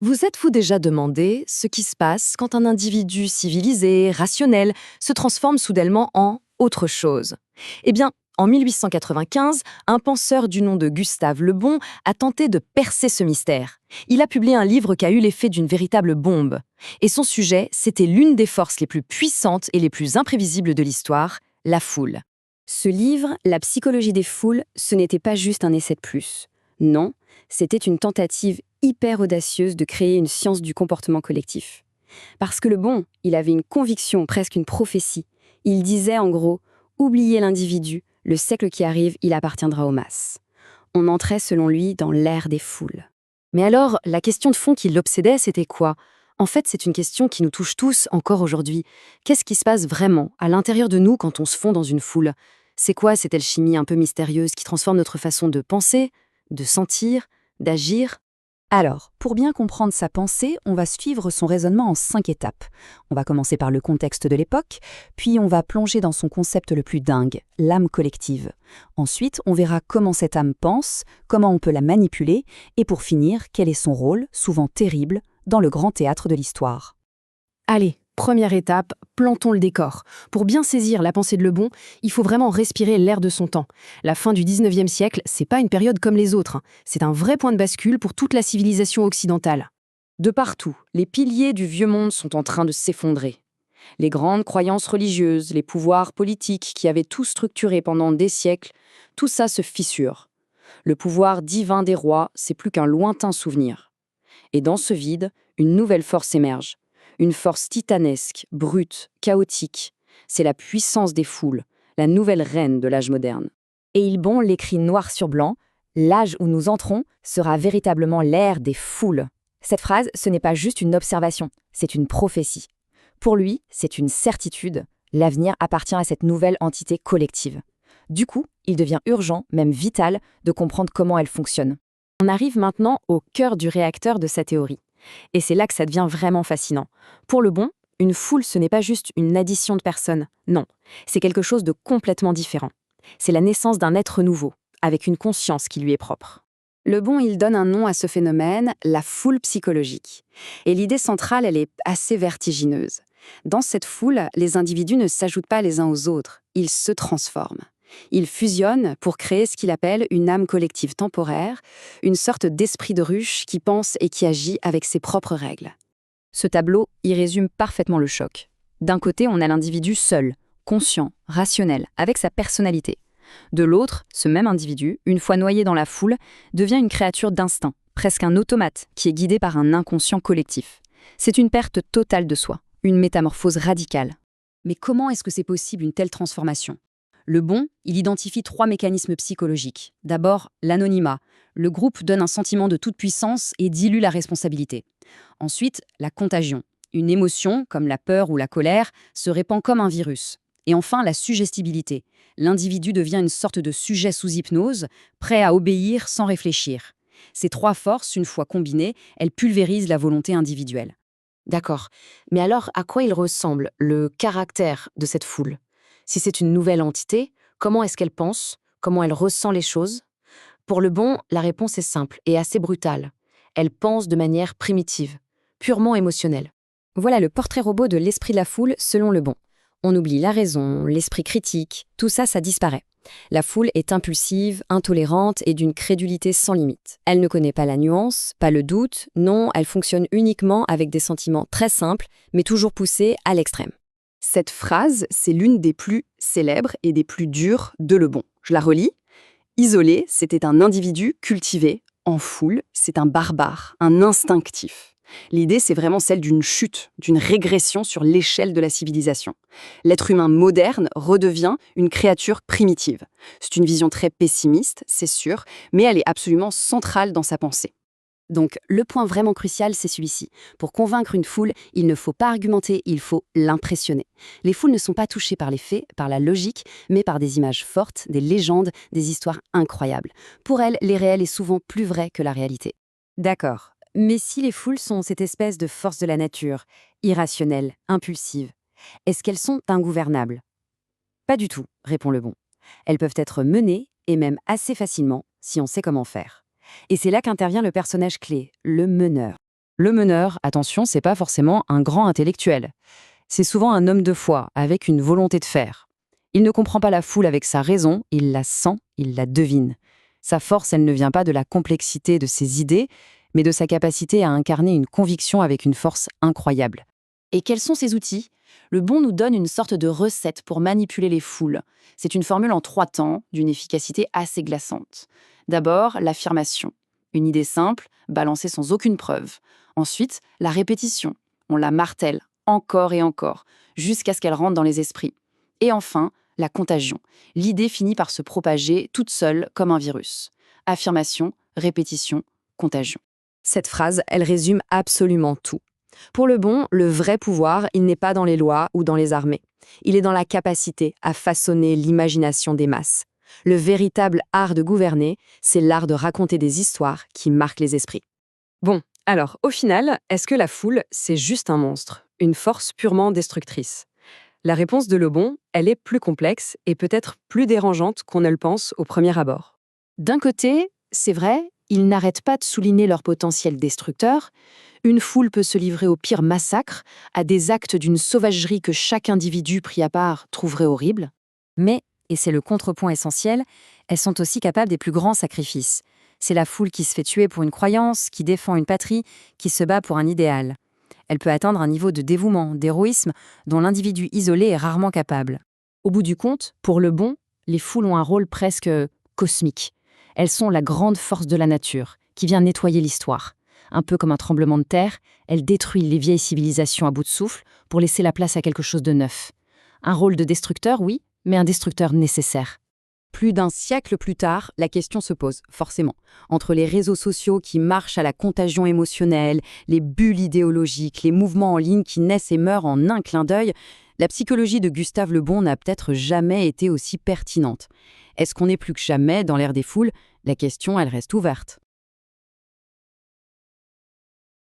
Vous êtes-vous déjà demandé ce qui se passe quand un individu civilisé, rationnel, se transforme soudainement en autre chose? Eh bien, en 1895, un penseur du nom de Gustave Le Bon a tenté de percer ce mystère. Il a publié un livre qui a eu l'effet d'une véritable bombe. Et son sujet, c'était l'une des forces les plus puissantes et les plus imprévisibles de l'histoire, la foule. Ce livre, La psychologie des foules, ce n'était pas juste un essai de plus. Non, c'était une tentative hyper audacieuse de créer une science du comportement collectif. Parce que Le Bon, il avait une conviction, presque une prophétie. Il disait en gros, oubliez l'individu, le siècle qui arrive, il appartiendra aux masses. On entrait selon lui dans l'ère des foules. Mais alors, la question de fond qui l'obsédait, c'était quoi? En fait, c'est une question qui nous touche tous encore aujourd'hui. Qu'est-ce qui se passe vraiment à l'intérieur de nous quand on se fond dans une foule? C'est quoi cette alchimie un peu mystérieuse qui transforme notre façon de penser, de sentir, d'agir? Alors, pour bien comprendre sa pensée, on va suivre son raisonnement en 5 étapes. On va commencer par le contexte de l'époque, puis on va plonger dans son concept le plus dingue, l'âme collective. Ensuite, on verra comment cette âme pense, comment on peut la manipuler, et pour finir, quel est son rôle, souvent terrible, dans le grand théâtre de l'histoire. Allez, première étape, plantons le décor. Pour bien saisir la pensée de Le Bon, il faut vraiment respirer l'air de son temps. La fin du 19e siècle, c'est pas une période comme les autres, hein. C'est un vrai point de bascule pour toute la civilisation occidentale. De partout, les piliers du vieux monde sont en train de s'effondrer. Les grandes croyances religieuses, les pouvoirs politiques qui avaient tout structuré pendant des siècles, tout ça se fissure. Le pouvoir divin des rois, c'est plus qu'un lointain souvenir. Et dans ce vide, une nouvelle force émerge. Une force titanesque, brute, chaotique. C'est la puissance des foules, la nouvelle reine de l'âge moderne. Et il bon l'écrit noir sur blanc, l'âge où nous entrons sera véritablement l'ère des foules. Cette phrase, ce n'est pas juste une observation, c'est une prophétie. Pour lui, c'est une certitude, l'avenir appartient à cette nouvelle entité collective. Du coup, il devient urgent, même vital, de comprendre comment elle fonctionne. On arrive maintenant au cœur du réacteur de sa théorie. Et c'est là que ça devient vraiment fascinant. Pour Le Bon, une foule, ce n'est pas juste une addition de personnes. Non, c'est quelque chose de complètement différent. C'est la naissance d'un être nouveau, avec une conscience qui lui est propre. Le Bon, il donne un nom à ce phénomène, la foule psychologique. Et l'idée centrale, elle est assez vertigineuse. Dans cette foule, les individus ne s'ajoutent pas les uns aux autres, ils se transforment. Ils fusionnent pour créer ce qu'il appelle une âme collective temporaire, une sorte d'esprit de ruche qui pense et qui agit avec ses propres règles. Ce tableau y résume parfaitement le choc. D'un côté, on a l'individu seul, conscient, rationnel, avec sa personnalité. De l'autre, ce même individu, une fois noyé dans la foule, devient une créature d'instinct, presque un automate qui est guidé par un inconscient collectif. C'est une perte totale de soi, une métamorphose radicale. Mais comment est-ce que c'est possible une telle transformation ? Le Bon, il identifie 3 mécanismes psychologiques. D'abord, l'anonymat. Le groupe donne un sentiment de toute puissance et dilue la responsabilité. Ensuite, la contagion. Une émotion, comme la peur ou la colère, se répand comme un virus. Et enfin, la suggestibilité. L'individu devient une sorte de sujet sous hypnose, prêt à obéir sans réfléchir. Ces 3 forces, une fois combinées, elles pulvérisent la volonté individuelle. D'accord. Mais alors, à quoi il ressemble, le caractère de cette foule? Si c'est une nouvelle entité, comment est-ce qu'elle pense? Comment elle ressent les choses? Pour Le Bon, la réponse est simple et assez brutale. Elle pense de manière primitive, purement émotionnelle. Voilà le portrait robot de l'esprit de la foule selon Le Bon. On oublie la raison, l'esprit critique, tout ça, ça disparaît. La foule est impulsive, intolérante et d'une crédulité sans limite. Elle ne connaît pas la nuance, pas le doute, non, elle fonctionne uniquement avec des sentiments très simples, mais toujours poussés à l'extrême. Cette phrase, c'est l'une des plus célèbres et des plus dures de Le Bon. Je la relis. Isolé, c'était un individu cultivé. En foule, c'est un barbare, un instinctif. L'idée, c'est vraiment celle d'une chute, d'une régression sur l'échelle de la civilisation. L'être humain moderne redevient une créature primitive. C'est une vision très pessimiste, c'est sûr, mais elle est absolument centrale dans sa pensée. Donc, le point vraiment crucial, c'est celui-ci. Pour convaincre une foule, il ne faut pas argumenter, il faut l'impressionner. Les foules ne sont pas touchées par les faits, par la logique, mais par des images fortes, des légendes, des histoires incroyables. Pour elles, l'irréel est souvent plus vrai que la réalité. D'accord. Mais si les foules sont cette espèce de force de la nature, irrationnelle, impulsive, est-ce qu'elles sont ingouvernables? Pas du tout, répond Le Bon. Elles peuvent être menées, et même assez facilement, si on sait comment faire. Et c'est là qu'intervient le personnage clé, le meneur. Le meneur, attention, c'est pas forcément un grand intellectuel. C'est souvent un homme de foi, avec une volonté de faire. Il ne comprend pas la foule avec sa raison, il la sent, il la devine. Sa force, elle ne vient pas de la complexité de ses idées, mais de sa capacité à incarner une conviction avec une force incroyable. Et quels sont ces outils? Le bon nous donne une sorte de recette pour manipuler les foules. C'est une formule en 3 temps, d'une efficacité assez glaçante. D'abord, l'affirmation. Une idée simple, balancée sans aucune preuve. Ensuite, la répétition. On la martèle, encore et encore, jusqu'à ce qu'elle rentre dans les esprits. Et enfin, la contagion. L'idée finit par se propager toute seule comme un virus. Affirmation, répétition, contagion. Cette phrase, elle résume absolument tout. Pour le bon, le vrai pouvoir, il n'est pas dans les lois ou dans les armées. Il est dans la capacité à façonner l'imagination des masses. Le véritable art de gouverner, c'est l'art de raconter des histoires qui marquent les esprits. Bon, alors, au final, est-ce que la foule, c'est juste un monstre, une force purement destructrice? La réponse de Lebon, elle est plus complexe et peut-être plus dérangeante qu'on ne le pense au premier abord. D'un côté, c'est vrai, ils n'arrêtent pas de souligner leur potentiel destructeur. Une foule peut se livrer au pire massacre, à des actes d'une sauvagerie que chaque individu pris à part trouverait horrible. Mais, et c'est le contrepoint essentiel, elles sont aussi capables des plus grands sacrifices. C'est la foule qui se fait tuer pour une croyance, qui défend une patrie, qui se bat pour un idéal. Elle peut atteindre un niveau de dévouement, d'héroïsme, dont l'individu isolé est rarement capable. Au bout du compte, pour le bon, les foules ont un rôle presque cosmique. Elles sont la grande force de la nature, qui vient nettoyer l'histoire. Un peu comme un tremblement de terre, elle détruit les vieilles civilisations à bout de souffle pour laisser la place à quelque chose de neuf. Un rôle de destructeur, oui, mais un destructeur nécessaire. Plus d'un siècle plus tard, la question se pose, forcément. Entre les réseaux sociaux qui marchent à la contagion émotionnelle, les bulles idéologiques, les mouvements en ligne qui naissent et meurent en un clin d'œil, la psychologie de Gustave Le Bon n'a peut-être jamais été aussi pertinente. Est-ce qu'on est plus que jamais dans l'ère des foules? La question, elle reste ouverte.